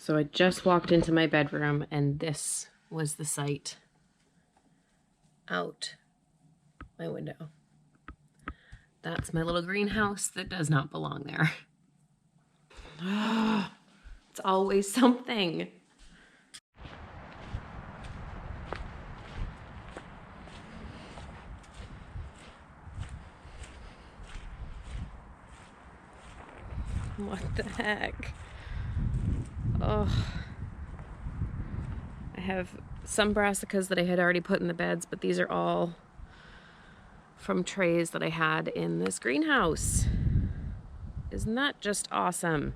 So I just walked into my bedroom and this was the sight out my window. That's my little greenhouse that does not belong there. It's always something. What the heck? Oh, I have some brassicas that I had already put in the beds, but these are all from trays that I had in this greenhouse. Isn't that just awesome?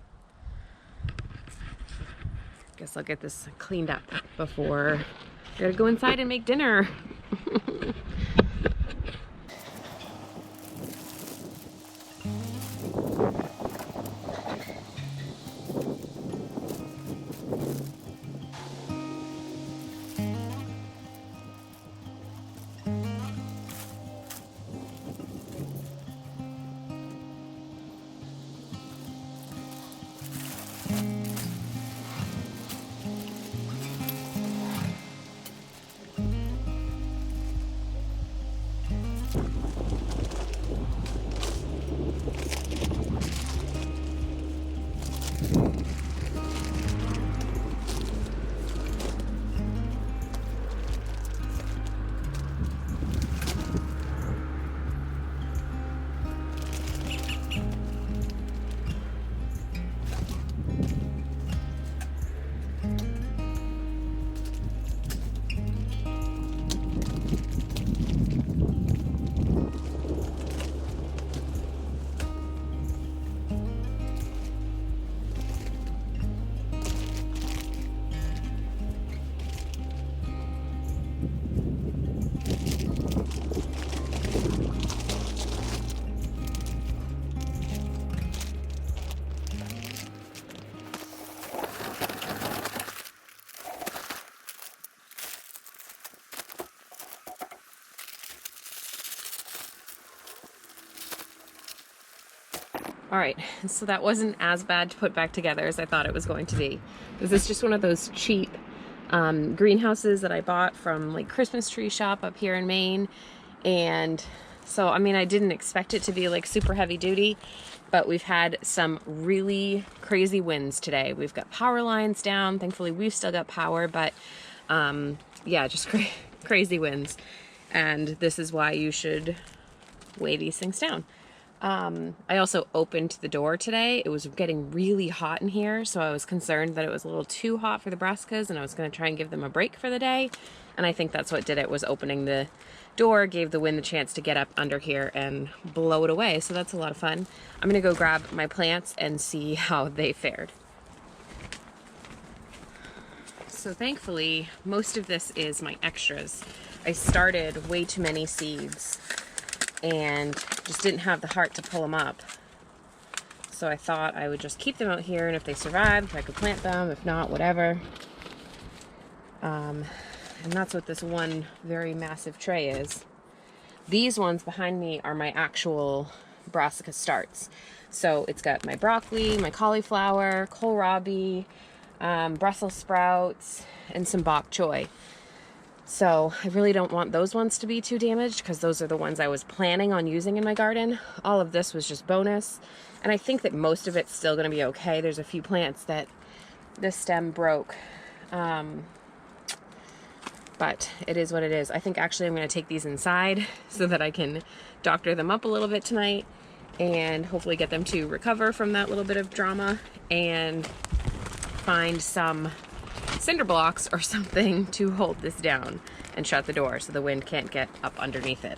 Guess I'll get this cleaned up before I gotta go inside and make dinner. All right, so that wasn't as bad to put back together as I thought it was going to be. This is just one of those cheap greenhouses that I bought from like Christmas tree shop up here in Maine. And so, I mean, I didn't expect it to be like super heavy duty, but we've had some really crazy winds today. We've got power lines down. Thankfully, we've still got power, but yeah, just crazy winds. And this is why you should weigh these things down. I also opened the door today. It was getting really hot in here, so I was concerned that it was a little too hot for the brassicas, and I was going to try and give them a break for the day. And I think that's what did it, was opening the door, gave the wind the chance to get up under here and blow it away. So that's a lot of fun. I'm going to go grab my plants and see how they fared. So thankfully, most of this is my extras. I started way too many seeds and just didn't have the heart to pull them up. So I thought I would just keep them out here, and if they survived, I could plant them. If not, whatever. And that's what this one very massive tray is. These ones behind me are my actual brassica starts. So it's got my broccoli, my cauliflower, kohlrabi, Brussels sprouts, and some bok choy. So I really don't want those ones to be too damaged, because those are the ones I was planning on using in my garden. All of this was just bonus. And I think that most of it's still going to be okay. There's a few plants that this stem broke. But it is what it is. I think actually I'm going to take these inside so that I can doctor them up a little bit tonight and hopefully get them to recover from that little bit of drama and find some cinder blocks or something to hold this down and shut the door so the wind can't get up underneath it.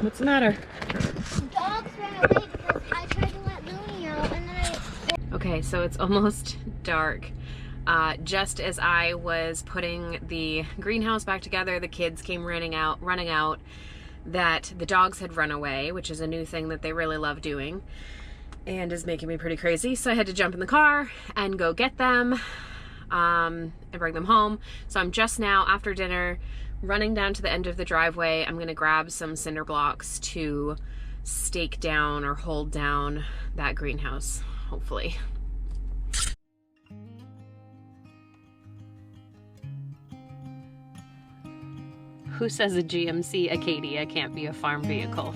What's the matter? The dogs ran away because I tried to let Looney out and then Okay, so it's almost dark. Just as I was putting the greenhouse back together, the kids came running out that the dogs had run away, which is a new thing that they really love doing and is making me pretty crazy. So I had to jump in the car and go get them and bring them home. So I'm just now, after dinner, running down to the end of the driveway. I'm gonna grab some cinder blocks to stake down or hold down that greenhouse, hopefully. Who says a GMC Acadia can't be a farm vehicle?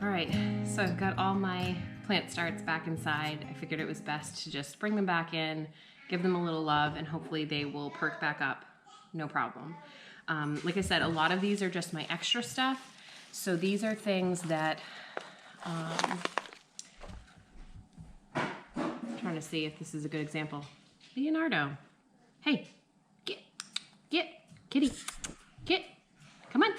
All right, so I've got all my plant starts back inside. I figured it was best to just bring them back in, give them a little love, and hopefully they will perk back up, no problem. Like I said, a lot of these are just my extra stuff. So these are things that, I'm trying to see if this is a good example. Leonardo, hey, get, kitty, get, come on.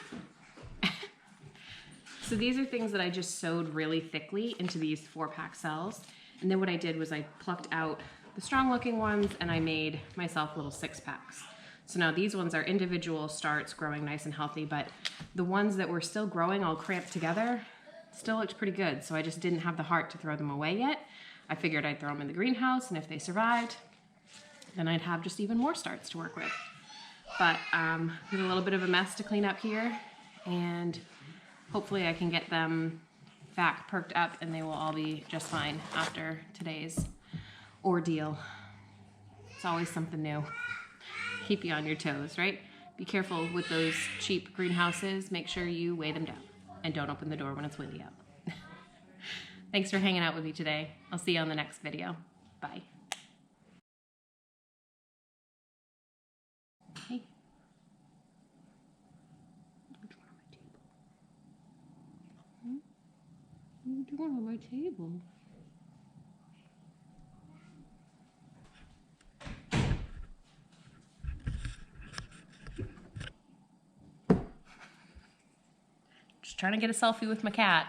So these are things that I just sewed really thickly into these 4-pack cells. And then what I did was I plucked out the strong looking ones and I made myself little 6-packs. So now these ones are individual starts growing nice and healthy, but the ones that were still growing all cramped together still looked pretty good. So I just didn't have the heart to throw them away yet. I figured I'd throw them in the greenhouse, and if they survived, then I'd have just even more starts to work with. But there's a little bit of a mess to clean up here, and hopefully I can get them back perked up and they will all be just fine after today's ordeal. It's always something new. Keep you on your toes, right? Be careful with those cheap greenhouses. Make sure you weigh them down and don't open the door when it's windy out. Thanks for hanging out with me today. I'll see you on the next video. Bye. Hey. What are you doing on my table? Just trying to get a selfie with my cat.